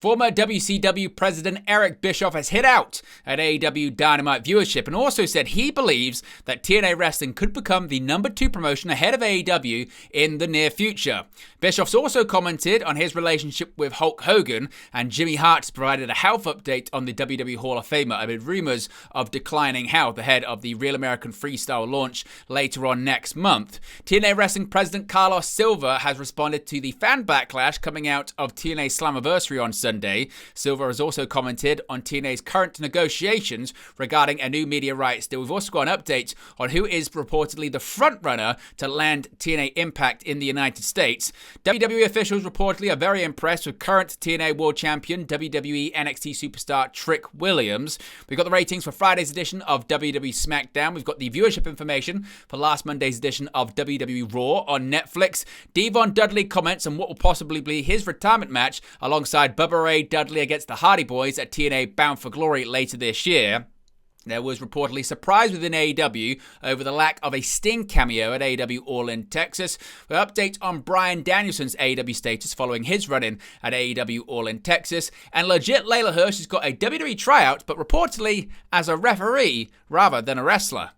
Former WCW President Eric Bischoff has hit out at AEW Dynamite viewership and also said he believes that TNA Wrestling could become the number 2 promotion ahead of AEW in the near future. Bischoff's also commented on his relationship with Hulk Hogan, and Jimmy Hart's provided a health update on the WWE Hall of Famer amid rumors of declining health ahead of the Real American Freestyle launch later on next month. TNA Wrestling President Carlos Silva has responded to the fan backlash coming out of TNA Slamversary on Sunday. Silva has also commented on TNA's current negotiations regarding a new media rights deal. We've also got an update on who is reportedly the frontrunner to land TNA Impact in the United States. WWE officials reportedly are very impressed with current TNA World Champion WWE NXT superstar Trick Williams. We've got the ratings for Friday's edition of WWE Smackdown. We've got the viewership information for last Monday's edition of WWE Raw on Netflix. Dvon Dudley comments on what will possibly be his retirement match alongside Bubba Ray Dudley against the Hardy Boys at TNA Bound for Glory later this year. There was reportedly surprise within AEW over the lack of a Sting cameo at AEW All In Texas. We update on Bryan Danielson's AEW status following his run-in at AEW All In Texas. And legit Layla Hirsch has got a WWE tryout, but reportedly as a referee rather than a wrestler.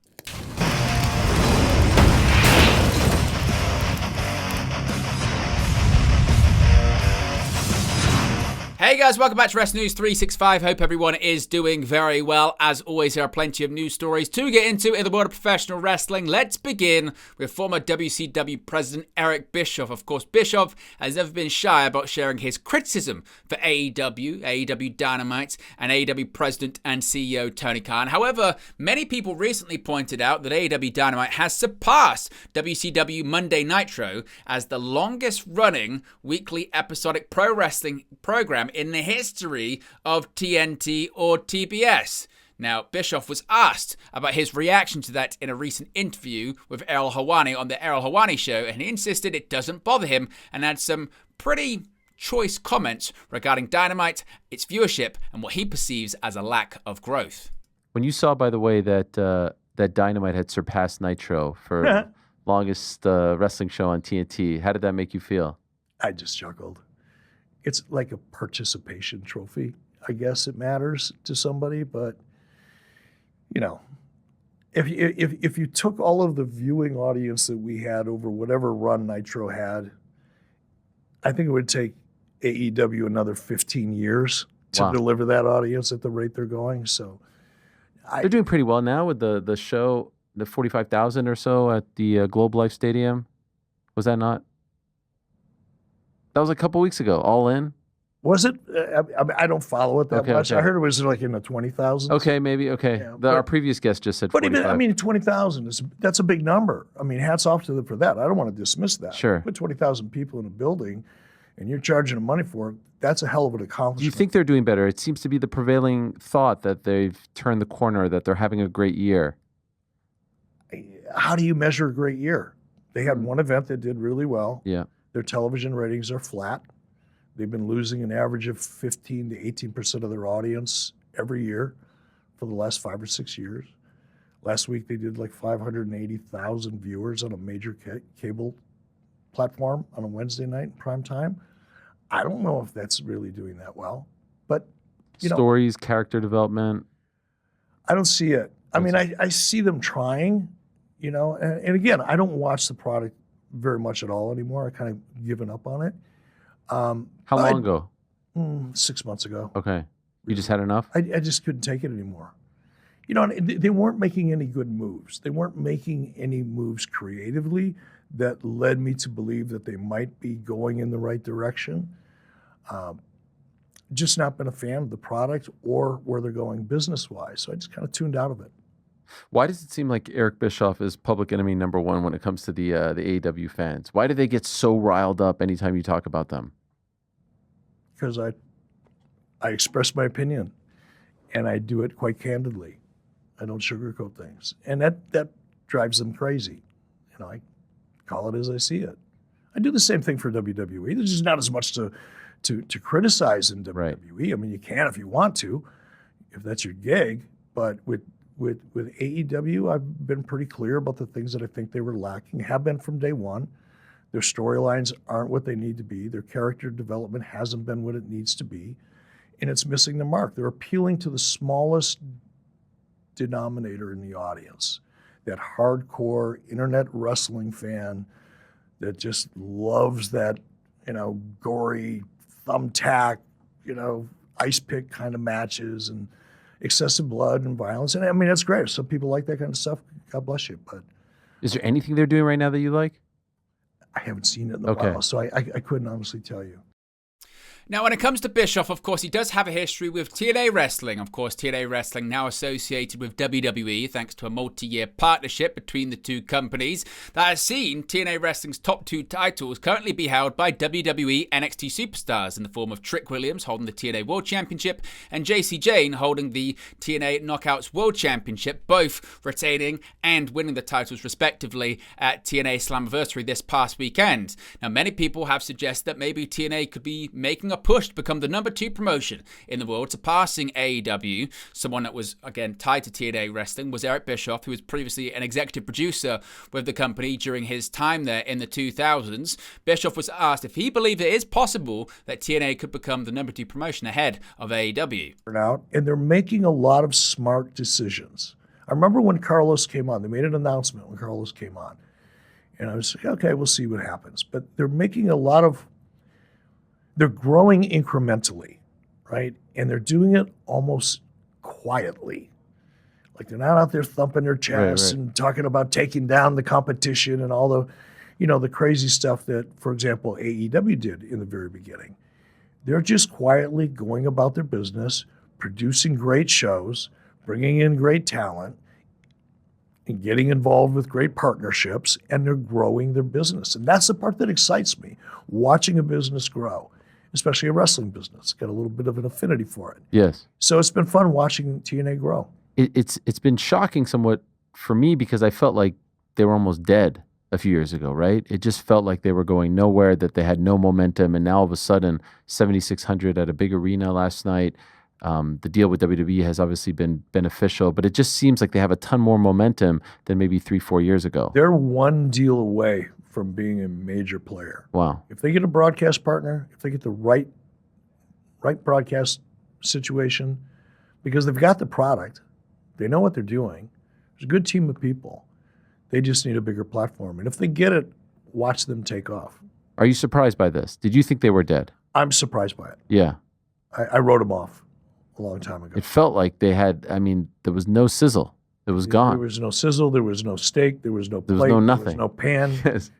Hey guys, welcome back to Wrestling News 365. Hope everyone is doing very well. As always, there are plenty of news stories to get into in the world of professional wrestling. Let's begin with former WCW President Eric Bischoff. Of course, Bischoff has never been shy about sharing his criticism for AEW, AEW Dynamite, and AEW President and CEO Tony Khan. However, many people recently pointed out that AEW Dynamite has surpassed WCW Monday Nitro as the longest running weekly episodic pro wrestling program in the history of TNT or TBS. Now, Bischoff was asked about his reaction to that in a recent interview with Errol Hawani on the Errol Hawani Show, and he insisted it doesn't bother him and had some pretty choice comments regarding Dynamite, its viewership, and what he perceives as a lack of growth. When you saw, by the way, that Dynamite had surpassed Nitro for longest wrestling show on TNT, how did that make you feel? I just chuckled. It's like a participation trophy. I guess it matters to somebody, but you know, if you took all of the viewing audience that we had over whatever run Nitro had, I think it would take AEW another 15 years to deliver that audience at the rate they're going. So they're doing pretty well now with the show, the 45,000 or so at the Globe Life Stadium. Was that not? That was a couple weeks ago, All In. Was it? I don't follow it that much. Okay. I heard it was like in the 20,000s. Okay, maybe. Okay. Yeah, our previous guest just said 45. But even, 20,000, that's a big number. I mean, hats off to them for that. I don't want to dismiss that. Sure. Put 20,000 people in a building and you're charging them money for it, that's a hell of an accomplishment. Do you think they're doing better? It seems to be the prevailing thought that they've turned the corner, that they're having a great year. How do you measure a great year? They had one event that did really well. Yeah. Their television ratings are flat. They've been losing an average of 15 to 18% of their audience every year for the last 5 or 6 years. Last week, they did like 580,000 viewers on a major cable platform on a Wednesday night in prime time. I don't know if that's really doing that well, but stories, character development. I don't see it. I mean, I see them trying, and again, I don't watch the product very much at all anymore. I kind of given up on it. How long ago? 6 months ago. Okay. You just had enough? I just couldn't take it anymore. And they weren't making any good moves. They weren't making any moves creatively that led me to believe that they might be going in the right direction. Just not been a fan of the product or where they're going business-wise. So I just kind of tuned out of it. Why does it seem like Eric Bischoff is public enemy number one when it comes to the AEW fans? Why do they get so riled up anytime you talk about them? Because I express my opinion, and I do it quite candidly. I don't sugarcoat things, and that drives them crazy. I call it as I see it. I do the same thing for WWE. There's just not as much to criticize in WWE. Right. I mean, you can if you want to, if that's your gig, but with AEW, I've been pretty clear about the things that I think they were lacking, have been from day one. Their storylines aren't what they need to be. Their character development hasn't been what it needs to be. and it's missing the mark. They're appealing to the smallest denominator in the audience, that hardcore internet wrestling fan that just loves that, gory thumbtack, ice pick kind of matches and excessive blood and violence. And I mean, that's great. Some people like that kind of stuff. God bless you. But Is there anything they're doing right now that you like? I haven't seen it in a while, so I couldn't honestly tell you. Now, when it comes to Bischoff, of course, he does have a history with TNA Wrestling. Of course, TNA Wrestling now associated with WWE thanks to a multi-year partnership between the two companies that has seen TNA Wrestling's top 2 titles currently be held by WWE NXT superstars in the form of Trick Williams holding the TNA World Championship and JC Jane holding the TNA Knockouts World Championship, both retaining and winning the titles respectively at TNA Slamversary this past weekend. Now, many people have suggested that maybe TNA could be making a push to become the number 2 promotion in the world, surpassing AEW. Someone that was, again, tied to TNA Wrestling was Eric Bischoff, who was previously an executive producer with the company during his time there in the 2000s. Bischoff was asked if he believed it is possible that TNA could become the number 2 promotion ahead of AEW. And they're making a lot of smart decisions. I remember when Carlos came on, they made an announcement when Carlos came on. And I was like, okay, we'll see what happens. But they're making they're growing incrementally, right? And they're doing it almost quietly. Like they're not out there thumping their chests and talking about taking down the competition and all the, the crazy stuff that, for example, AEW did in the very beginning. They're just quietly going about their business, producing great shows, bringing in great talent, and getting involved with great partnerships, and they're growing their business. And that's the part that excites me, watching a business grow. Especially a wrestling business. Got a little bit of an affinity for it. Yes. So it's been fun watching TNA grow. It's been shocking somewhat for me because I felt like they were almost dead a few years ago, right? It just felt like they were going nowhere, that they had no momentum, and now all of a sudden, 7,600 at a big arena last night. The deal with WWE has obviously been beneficial, but it just seems like they have a ton more momentum than maybe 3-4 years ago. They're one deal away from being a major player. Wow. If they get a broadcast partner, if they get the right broadcast situation, because they've got the product, they know what they're doing, there's a good team of people. They just need a bigger platform. And if they get it, watch them take off. Are you surprised by this? Did you think they were dead? I'm surprised by it. Yeah. I wrote them off a long time ago. It felt like they had, there was no sizzle. It was gone. There was no sizzle. There was no steak. There was no plate. There was no nothing. There was no pan. Yes.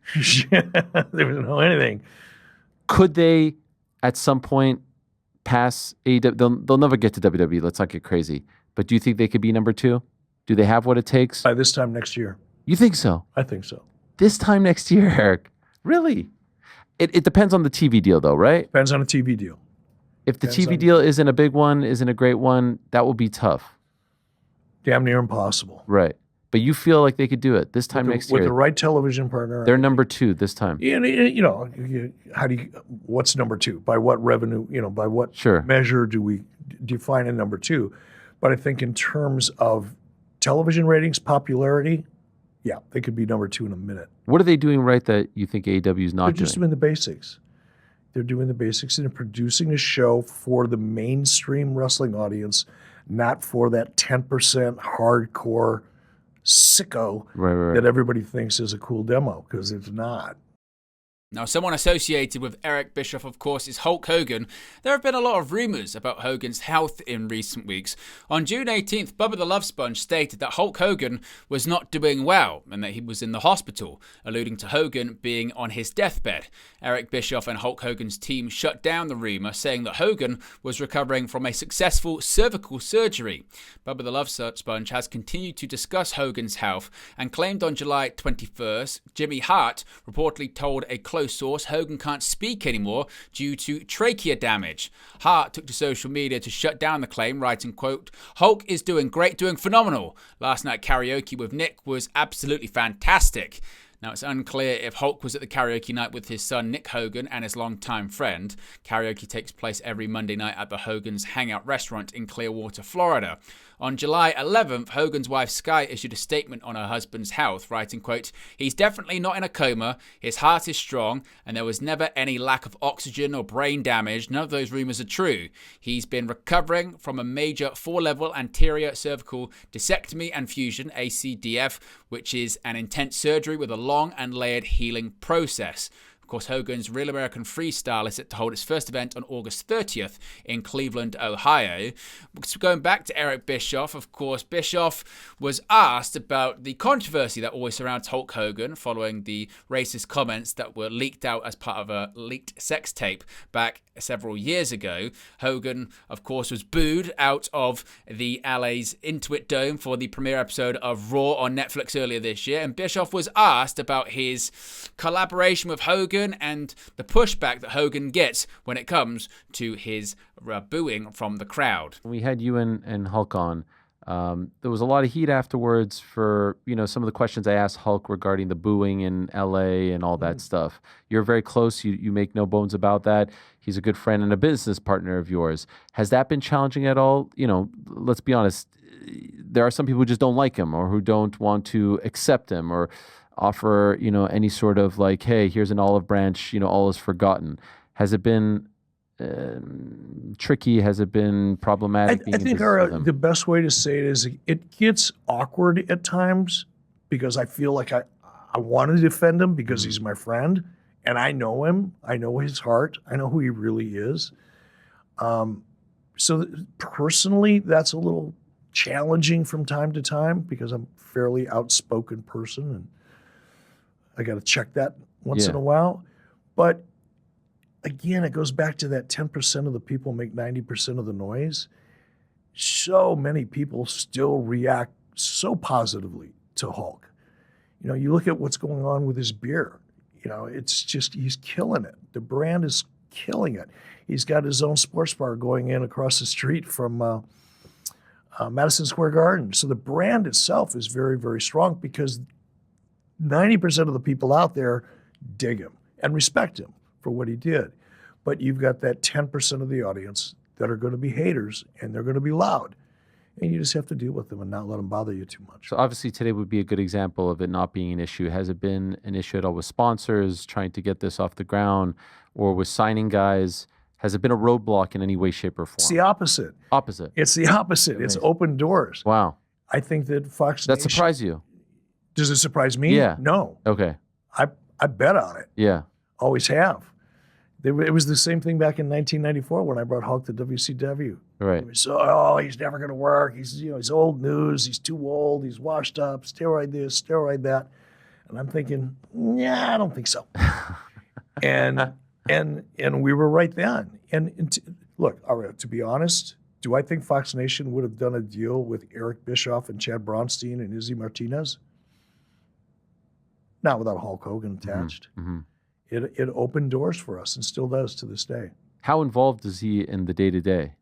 There was no anything. Could they, at some point, pass AEW? They'll never get to WWE. Let's not get crazy. But do you think they could be number 2? Do they have what it takes? By this time next year. You think so? I think so. This time next year, Eric? Really? It depends on the TV deal, though, right? Depends on a TV deal. If the TV deal isn't a big one, isn't a great one, that will be tough. Damn near impossible. Right. But you feel like they could do it this time next year. With the right television partner. They're number 2 this time. Yeah, what's number 2? By what revenue, by what measure do we define a number 2? But I think in terms of television ratings, popularity, yeah, they could be number 2 in a minute. What are they doing right that you think AEW is not doing? They're just doing the basics. They're doing the basics and producing a show for the mainstream wrestling audience, not for that 10% hardcore sicko that everybody thinks is a cool demo, because it's not. Now, someone associated with Eric Bischoff, of course, is Hulk Hogan. There have been a lot of rumors about Hogan's health in recent weeks. On June 18th, Bubba the Love Sponge stated that Hulk Hogan was not doing well and that he was in the hospital, alluding to Hogan being on his deathbed. Eric Bischoff and Hulk Hogan's team shut down the rumor, saying that Hogan was recovering from a successful cervical surgery. Bubba the Love Sponge has continued to discuss Hogan's health and claimed on July 21st, Jimmy Hart reportedly told a close source Hogan can't speak anymore due to trachea damage. Hart took to social media to shut down the claim, writing, quote, "Hulk is doing great, doing phenomenal. Last night karaoke with Nick was absolutely fantastic." Now, it's unclear if Hulk was at the karaoke night with his son Nick Hogan and his longtime friend. Karaoke takes place every Monday night at the Hogan's Hangout restaurant in Clearwater, Florida. On July 11th, Hogan's wife Sky issued a statement on her husband's health, writing, quote, "He's definitely not in a coma, his heart is strong, and there was never any lack of oxygen or brain damage. None of those rumors are true. He's been recovering from a major 4-level anterior cervical discectomy and fusion, ACDF, which is an intense surgery with a long and layered healing process." Of course, Hogan's Real American Freestyle is set to hold its first event on August 30th in Cleveland, Ohio. Going back to Eric Bischoff, of course, Bischoff was asked about the controversy that always surrounds Hulk Hogan following the racist comments that were leaked out as part of a leaked sex tape back several years ago. Hogan, of course, was booed out of the LA's Intuit Dome for the premiere episode of Raw on Netflix earlier this year, and Bischoff was asked about his collaboration with Hogan and the pushback that Hogan gets when it comes to his booing from the crowd. We had you and Hulk on. There was a lot of heat afterwards for, some of the questions I asked Hulk regarding the booing in LA and all that stuff. You're very close. You make no bones about that. He's a good friend and a business partner of yours. Has that been challenging at all? Let's be honest. There are some people who just don't like him or who don't want to accept him or offer, any sort of like, hey, here's an olive branch, all is forgotten. Has it been tricky? Has it been problematic? I think the best way to say it is it gets awkward at times because I feel like I want to defend him because he's my friend and I know him. I know his heart. I know who he really is. So personally, that's a little challenging from time to time because I'm a fairly outspoken person and I got to check that once in a while. But again, it goes back to that 10% of the people make 90% of the noise. So many people still react so positively to Hulk. You look at what's going on with his beer. It's just, he's killing it. The brand is killing it. He's got his own sports bar going in across the street from Madison Square Garden. So the brand itself is very, very strong because 90% of the people out there dig him and respect him for what he did. But you've got that 10% of the audience that are going to be haters and they're going to be loud. And you just have to deal with them and not let them bother you too much. So obviously today would be a good example of it not being an issue. Has it been an issue at all with sponsors trying to get this off the ground or with signing guys? Has it been a roadblock in any way, shape, or form? It's the opposite. Opposite. It's the opposite. Amazing. It's open doors. Wow. I think that Fox That Nation... surprised you? Does it surprise me? Yeah. No. Okay. I bet on it. Yeah. Always have. It was the same thing back in 1994 when I brought Hulk to WCW. Right. So, he's never going to work. He's old news. He's too old. He's washed up. Steroid this, steroid that. And I'm thinking, I don't think so. and we were right then. Look, all right, to be honest, do I think Fox Nation would have done a deal with Eric Bischoff and Chad Bronstein and Izzy Martinez? Not without Hulk Hogan attached. Mm-hmm. It opened doors for us and still does to this day. How involved is he in the day-to-day?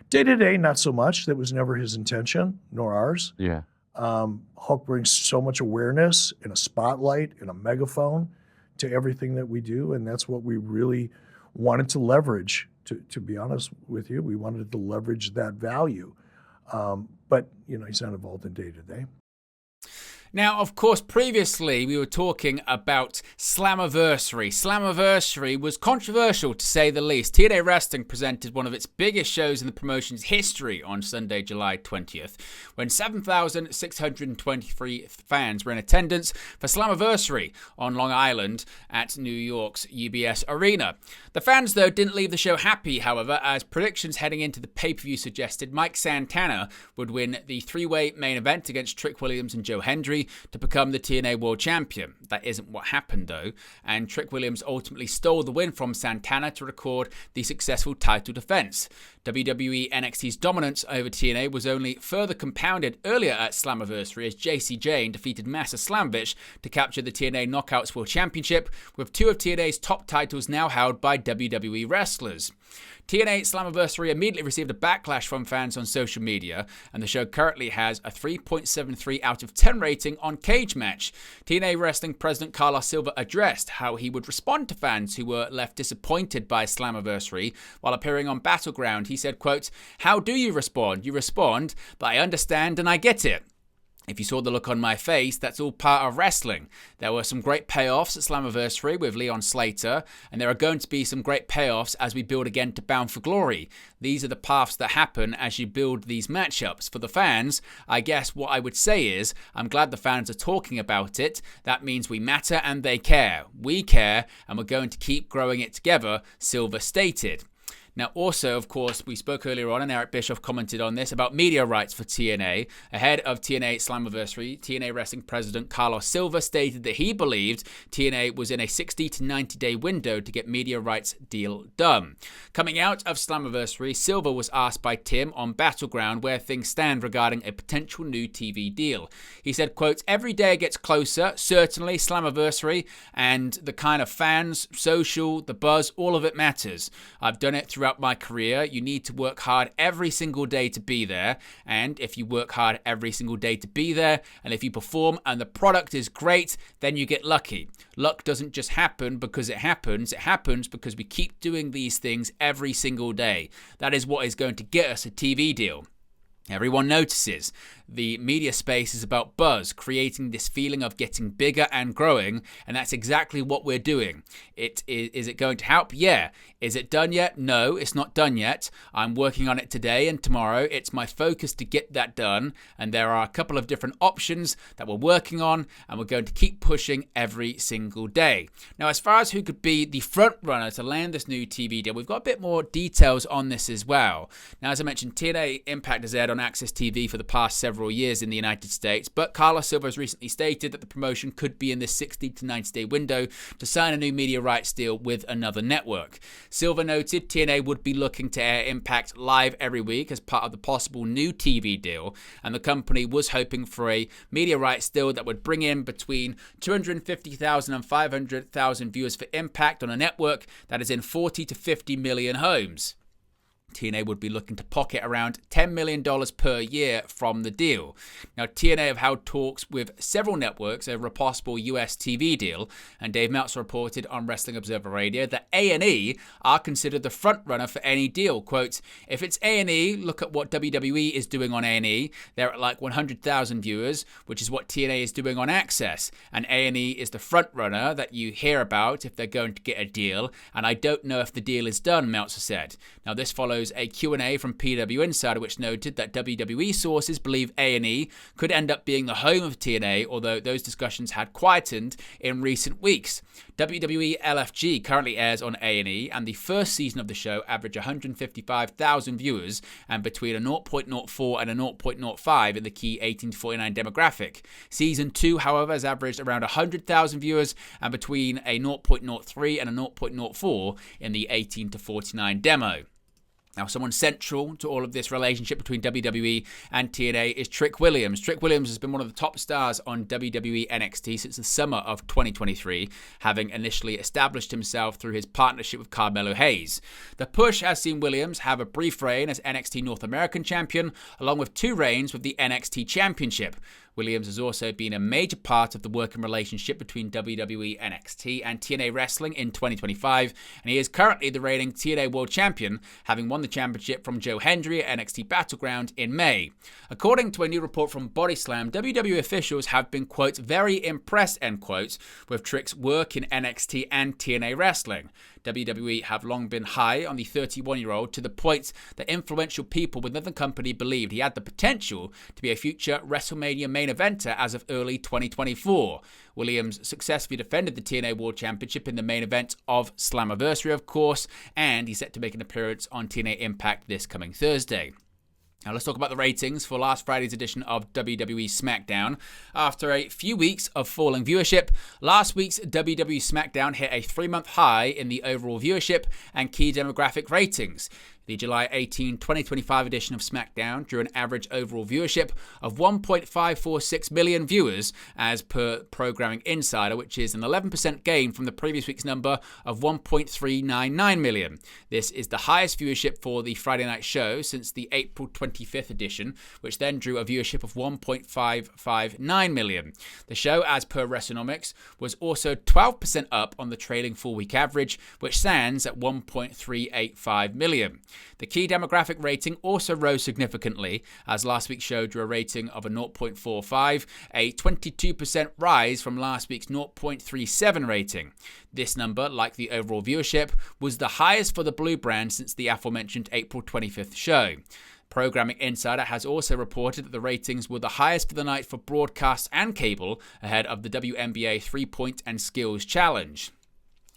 Day-to-day, not so much. That was never his intention, nor ours. Yeah. Hulk brings so much awareness and a spotlight and a megaphone to everything that we do, and that's what we really wanted to leverage. To be honest with you, we wanted to leverage that value. But, he's not involved in day-to-day. Now, of course, previously we were talking about Slamversary. Slamversary was controversial, to say the least. TNA Wrestling presented one of its biggest shows in the promotion's history on Sunday, July 20th, when 7,623 fans were in attendance for Slamversary on Long Island at New York's UBS Arena. The fans, though, didn't leave the show happy, however, as predictions heading into the pay-per-view suggested Mike Santana would win the three-way main event against Trick Williams and Joe Hendry to become the TNA World Champion. That isn't what happened, though, and Trick Williams ultimately stole the win from Santana to record the successful title defense. WWE NXT's dominance over TNA was only further compounded earlier at Slamversary as JC Jane defeated Massa Slamvich to capture the TNA Knockouts World Championship, with two of TNA's top titles now held by WWE wrestlers. TNA Slamversary immediately received a backlash from fans on social media, and the show currently has a 3.73 out of 10 rating on Cage Match. TNA Wrestling President Carlos Silva addressed how he would respond to fans who were left disappointed by Slamversary while appearing on Battleground. He said, quote, "How do you respond? You respond that I understand and I get it. If you saw the look on my face, that's all part of wrestling. There were some great payoffs at Slamversary with Leon Slater, and there are going to be some great payoffs as we build again to Bound for Glory. These are the paths that happen as you build these matchups. For the fans, I guess what I would say is, I'm glad the fans are talking about it. That means we matter and they care. We care, and we're going to keep growing it together," Silva stated. Now, also, of course, we spoke earlier on, and Eric Bischoff commented on this, about media rights for TNA. Ahead of TNA Slamversary, TNA Wrestling President Carlos Silva stated that he believed TNA was in a 60 to 90-day window to get media rights deal done. Coming out of Slamversary, Silva was asked by Tim on Battleground where things stand regarding a potential new TV deal. He said, quote, "Every day gets closer, certainly Slamversary, and the kind of fans, social, the buzz, all of it matters. I've done it throughout my career. You need to work hard every single day to be there, and if you work hard every single day to be there, and if you perform and the product is great, then you get lucky. Luck doesn't just happen because it happens because we keep doing these things every single day. That is what is going to get us a TV deal. Everyone notices. The media space is about buzz, creating this feeling of getting bigger and growing, and that's exactly what we're doing. Is it going to help? Yeah. Is it done yet? No, it's not done yet. I'm working on it today and tomorrow. It's my focus to get that done, and there are a couple of different options that we're working on, and we're going to keep pushing every single day." Now, as far as who could be the front runner to land this new TV deal, we've got a bit more details on this as well. Now, as I mentioned, TNA Impact has aired on Access TV for the past several years in the United States, but Carlos Silva has recently stated that the promotion could be in this 60 to 90-day window to sign a new media rights deal with another network. Silva noted TNA would be looking to air Impact live every week as part of the possible new TV deal, and the company was hoping for a media rights deal that would bring in between 250,000 and 500,000 viewers for Impact on a network that is in 40 to 50 million homes. TNA would be looking to pocket around $10 million per year from the deal. Now, TNA have held talks with several networks over a possible US TV deal, and Dave Meltzer reported on Wrestling Observer Radio that A&E are considered the front runner for any deal. Quote, "If it's A&E, look at what WWE is doing on A&E. They're at like 100,000 viewers, which is what TNA is doing on Access, and A&E is the front runner that you hear about if they're going to get a deal, and I don't know if the deal is done," Meltzer said. Now, this follows a Q&A from PW Insider, which noted that WWE sources believe A&E could end up being the home of TNA, although those discussions had quietened in recent weeks. WWE LFG currently airs on A&E, and the first season of the show averaged 155,000 viewers, and between a 0.04 and a 0.05 in the key 18 to 49 demographic. Season 2, however, has averaged around 100,000 viewers, and between a 0.03 and a 0.04 in the 18 to 49 demo. Now, someone central to all of this relationship between WWE and TNA is Trick Williams. Trick Williams has been one of the top stars on WWE NXT since the summer of 2023, having initially established himself through his partnership with Carmelo Hayes. The push has seen Williams have a brief reign as NXT North American champion, along with 2 reigns with the NXT Championship. Williams has also been a major part of the working relationship between WWE NXT and TNA Wrestling in 2025, and he is currently the reigning TNA World Champion, having won the championship from Joe Hendry at NXT Battleground in May. According to a new report from Body Slam, WWE officials have been, quote, "very impressed," end quote, with Trick's work in NXT and TNA Wrestling. WWE have long been high on the 31-year-old to the point that influential people within the company believed he had the potential to be a future WrestleMania main eventer as of early 2024. Williams successfully defended the TNA World Championship in the main event of Slamversary, of course, and he's set to make an appearance on TNA Impact this coming Thursday. Now let's talk about the ratings for last Friday's edition of WWE Smackdown. After a few weeks of falling viewership, last week's WWE Smackdown hit a 3-month high in the overall viewership and key demographic ratings. The July 18, 2025 edition of SmackDown drew an average overall viewership of 1.546 million viewers as per Programming Insider, which is an 11% gain from the previous week's number of 1.399 million. This is the highest viewership for the Friday night show since the April 25th edition, which then drew a viewership of 1.559 million. The show, as per WrestleNomics, was also 12% up on the trailing 4-week average, which stands at 1.385 million. The key demographic rating also rose significantly, as last week's show drew a rating of a 0.45, a 22% rise from last week's 0.37 rating. This number, like the overall viewership, was the highest for the Blue brand since the aforementioned April 25th show. Programming Insider has also reported that the ratings were the highest for the night for broadcast and cable, ahead of the WNBA 3-point and skills challenge.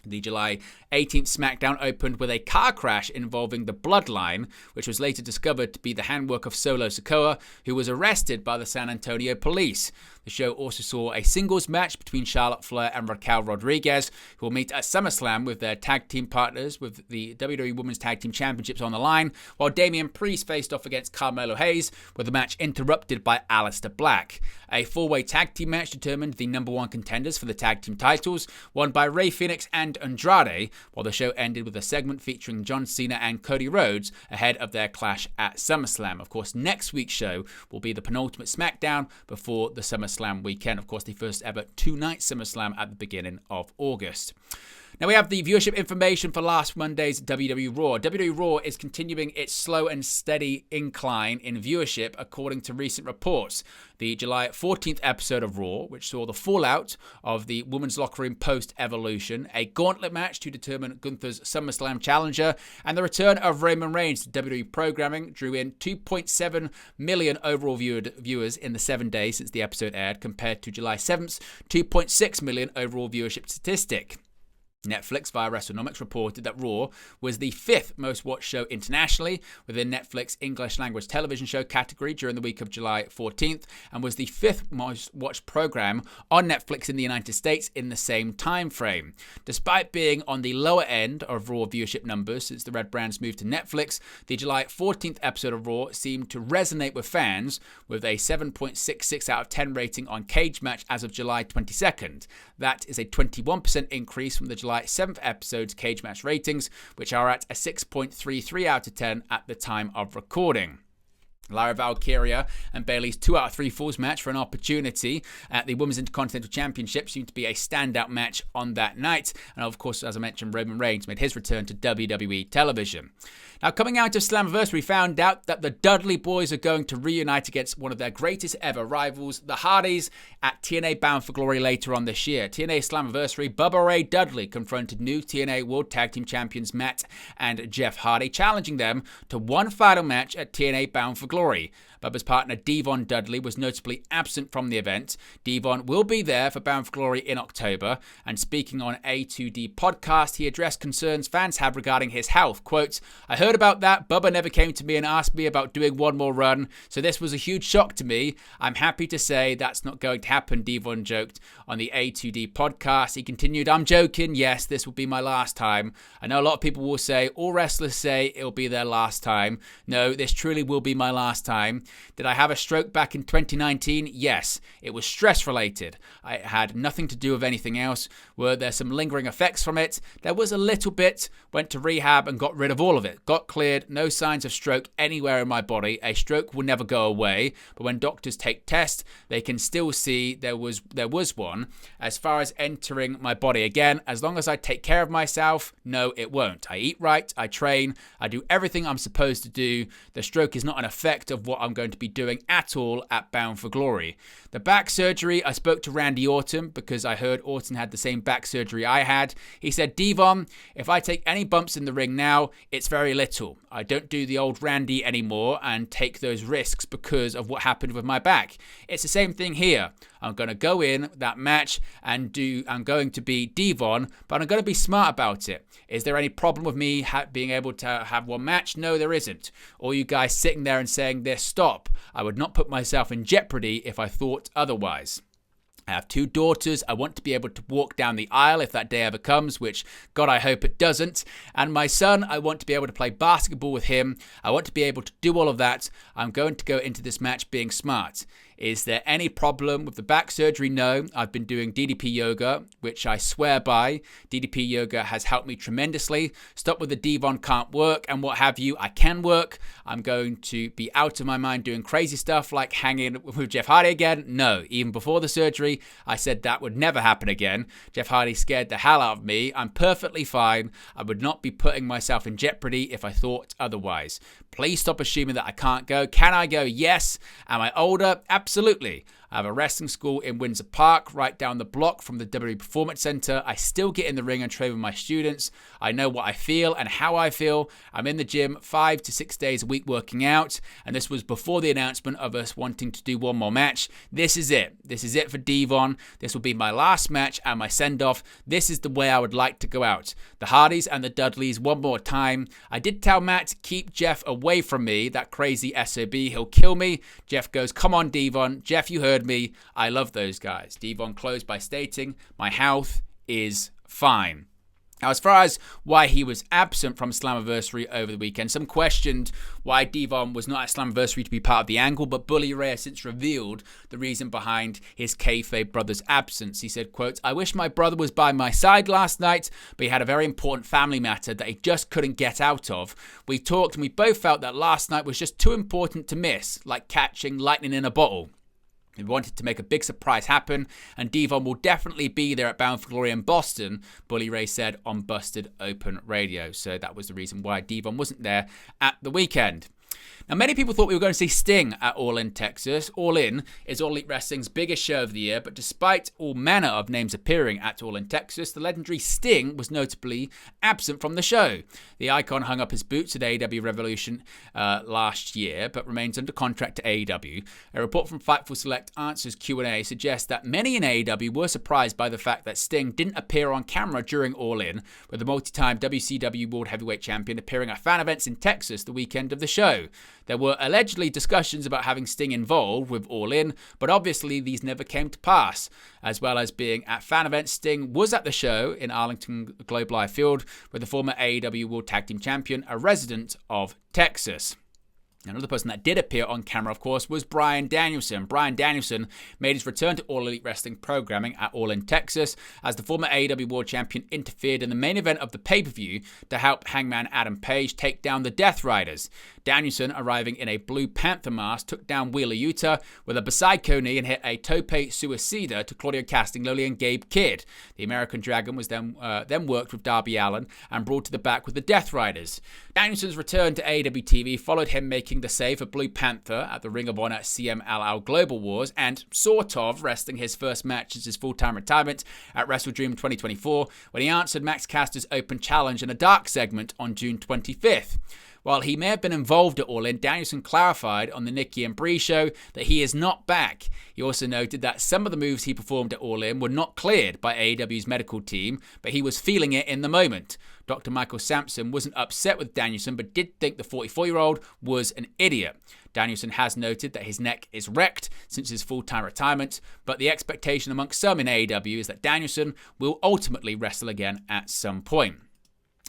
The July 18th SmackDown opened with a car crash involving the Bloodline, which was later discovered to be the handwork of Solo Sikoa, who was arrested by the San Antonio police. The show also saw a singles match between Charlotte Flair and Raquel Rodriguez, who will meet at SummerSlam with their tag team partners with the WWE Women's Tag Team Championships on the line, while Damian Priest faced off against Carmelo Hayes, with the match interrupted by Aleister Black. A 4-way tag team match determined the number 1 contenders for the tag team titles, won by Rey Fénix and Andrade, while the show ended with a segment featuring John Cena and Cody Rhodes ahead of their clash at SummerSlam. Of course, next week's show will be the penultimate SmackDown before the SummerSlam weekend. Of course, the first ever 2-night SummerSlam at the beginning of August. Now we have the viewership information for last Monday's WWE Raw. WWE Raw is continuing its slow and steady incline in viewership according to recent reports. The July 14th episode of Raw, which saw the fallout of the Women's Locker Room post-Evolution, a gauntlet match to determine Gunther's SummerSlam challenger, and the return of Roman Reigns to WWE programming drew in 2.7 million overall viewers in the 7 days since the episode aired, compared to July 7th's 2.6 million overall viewership statistic. Netflix via WrestleNomics reported that Raw was the 5th most watched show internationally within Netflix English language television show category during the week of July 14th, and was the 5th most watched program on Netflix in the United States in the same time frame. Despite being on the lower end of Raw viewership numbers since the Red Brand's move to Netflix, the July 14th episode of Raw seemed to resonate with fans, with a 7.66 out of 10 rating on Cage Match as of July 22nd. That is a 21% increase from the July 7th episode's Cage Match ratings, which are at a 6.33 out of 10 at the time of recording. Lyra Valkyria and Bayley's 2 out of 3 falls match for an opportunity at the Women's Intercontinental Championship seemed to be a standout match on that night. And of course, as I mentioned, Roman Reigns made his return to WWE television. Now, coming out of Slamversary, we found out that the Dudley boys are going to reunite against one of their greatest ever rivals, the Hardys, at TNA Bound for Glory later on this year. TNA Slamversary, Bubba Ray Dudley confronted new TNA World Tag Team Champions Matt and Jeff Hardy, challenging them to one final match at TNA Bound for Glory. Bubba's partner Dvon Dudley was notably absent from the event. Dvon will be there for Bound for Glory in October, and speaking on A2D podcast, he addressed concerns fans have regarding his health. Quote, "I heard about that. Bubba never came to me and asked me about doing one more run, so this was a huge shock to me. I'm happy to say that's not going to happen," Dvon joked on the A2D podcast. He continued, "I'm joking. Yes, this will be my last time. I know a lot of people will say, all wrestlers say it'll be their last time. No, this truly will be my last time. Did I have a stroke back in 2019? Yes. It was stress related. I had nothing to do with anything else. Were there some lingering effects from it? There was a little bit. Went to rehab and got rid of all of it. Got cleared. No signs of stroke anywhere in my body. A stroke will never go away, but when doctors take tests, they can still see there was one. As far as entering my body again, as long as I take care of myself, no, it won't. I eat right. I train. I do everything I'm supposed to do. The stroke is not an effect of what I'm going to be doing at all at Bound for Glory. The back surgery, I spoke to Randy Orton because I heard Orton had the same back surgery I had. He said, Dvon, if I take any bumps in the ring now, it's very little. I don't do the old Randy anymore and take those risks because of what happened with my back. It's the same thing here. I'm going to go in that match and I'm going to be Dvon, but I'm going to be smart about it. Is there any problem with me being able to have one match? No, there isn't. All you guys sitting there and saying this, stop. I would not put myself in jeopardy if I thought otherwise. I have 2 daughters. I want to be able to walk down the aisle if that day ever comes, which, God, I hope it doesn't. And my son, I want to be able to play basketball with him. I want to be able to do all of that. I'm going to go into this match being smart. Is there any problem with the back surgery? No. I've been doing DDP yoga, which I swear by. DDP yoga has helped me tremendously. Stop with the Dvon can't work and what have you. I can work. I'm going to be out of my mind doing crazy stuff like hanging with Jeff Hardy again. No. Even before the surgery, I said that would never happen again. Jeff Hardy scared the hell out of me. I'm perfectly fine. I would not be putting myself in jeopardy if I thought otherwise. Please stop assuming that I can't go. Can I go? Yes. Am I older? Absolutely. I have a wrestling school in Windsor Park, right down the block from the WWE Performance Center. I still get in the ring and train with my students. I know what I feel and how I feel. I'm in the gym 5 to 6 days a week working out, and this was before the announcement of us wanting to do one more match. This is it. This is it for Dvon. This will be my last match and my send-off. This is the way I would like to go out. The Hardys and the Dudleys one more time. I did tell Matt, keep Jeff away from me, that crazy SOB. He'll kill me. Jeff goes, come on, Dvon. Jeff, you heard me. I love those guys. Dvon closed by stating, my health is fine. Now, as far as why he was absent from Slamversary over the weekend, some questioned why Dvon was not at Slamversary to be part of the angle, but Bully Ray has since revealed the reason behind his kayfabe brother's absence. He said, quote, I wish my brother was by my side last night, but he had a very important family matter that he just couldn't get out of. We talked and we both felt that last night was just too important to miss, like catching lightning in a bottle. We wanted to make a big surprise happen, and Dvon will definitely be there at Bound for Glory in Boston, Bully Ray said on Busted Open Radio. So that was the reason why Dvon wasn't there at the weekend. Now, many people thought we were going to see Sting at All In Texas. All In is All Elite Wrestling's biggest show of the year, but despite all manner of names appearing at All In Texas, the legendary Sting was notably absent from the show. The Icon hung up his boots at AEW Revolution last year, but remains under contract to AEW. A report from Fightful Select Answers Q&A suggests that many in AEW were surprised by the fact that Sting didn't appear on camera during All In, with the multi-time WCW World Heavyweight Champion appearing at fan events in Texas the weekend of the show. There were allegedly discussions about having Sting involved with All In, but obviously these never came to pass. As well as being at fan events, Sting was at the show in Arlington Globe Life Field with the former AEW World Tag Team Champion, a resident of Texas. Another person that did appear on camera, of course, was Bryan Danielson. Bryan Danielson made his return to All Elite Wrestling programming at All In Texas as the former AEW World Champion interfered in the main event of the pay-per-view to help Hangman Adam Page take down the Death Riders. Danielson, arriving in a Blue Panther mask, took down Wheeler Yuta with a Bisaiko knee and hit a Tope Suicida to Claudio Castagnoli and Gabe Kidd. The American Dragon was then worked with Darby Allin and brought to the back with the Death Riders. Danielson's return to AEW TV followed him making the save for Blue Panther at the Ring of Honor CMLL Global Wars and sort of wrestling his first match since his full-time retirement at WrestleDream 2024 when he answered Max Caster's open challenge in a dark segment on June 25th. While he may have been involved at All In, Danielson clarified on the Nikki and Brie show that he is not back. He also noted that some of the moves he performed at All In were not cleared by AEW's medical team, but he was feeling it in the moment. Dr. Michael Sampson wasn't upset with Danielson, but did think the 44-year-old was an idiot. Danielson has noted that his neck is wrecked since his full-time retirement, but the expectation amongst some in AEW is that Danielson will ultimately wrestle again at some point.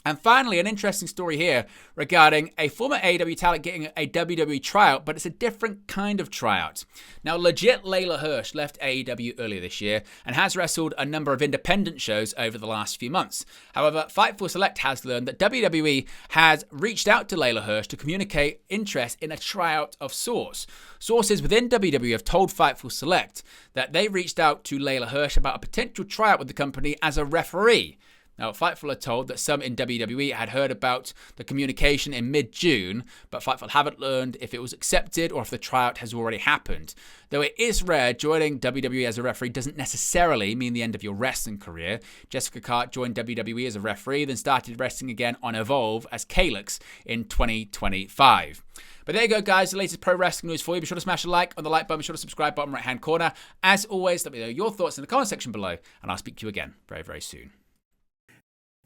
And finally, an interesting story here regarding a former AEW talent getting a WWE tryout, but it's a different kind of tryout. Now, legit Layla Hirsch left AEW earlier this year and has wrestled a number of independent shows over the last few months. However, Fightful Select has learned that WWE has reached out to Layla Hirsch to communicate interest in a tryout of sorts. Sources within WWE have told Fightful Select that they reached out to Layla Hirsch about a potential tryout with the company as a referee. Now, Fightful are told that some in WWE had heard about the communication in mid-June, but Fightful haven't learned if it was accepted or if the tryout has already happened. Though it is rare, joining WWE as a referee doesn't necessarily mean the end of your wrestling career. Jessica Hart joined WWE as a referee, then started wrestling again on Evolve as Calyx in 2025. But there you go, guys. The latest pro wrestling news for you. Be sure to smash a like on the like button. Be sure to subscribe bottom right-hand corner. As always, let me know your thoughts in the comment section below, and I'll speak to you again very, very soon.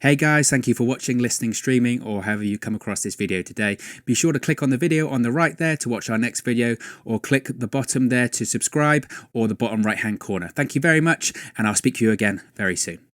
Hey guys, thank you for watching, listening, streaming, or however you come across this video today. Be sure to click on the video on the right there to watch our next video, or click the bottom there to subscribe, or the bottom right hand corner. Thank you very much, and I'll speak to you again very soon.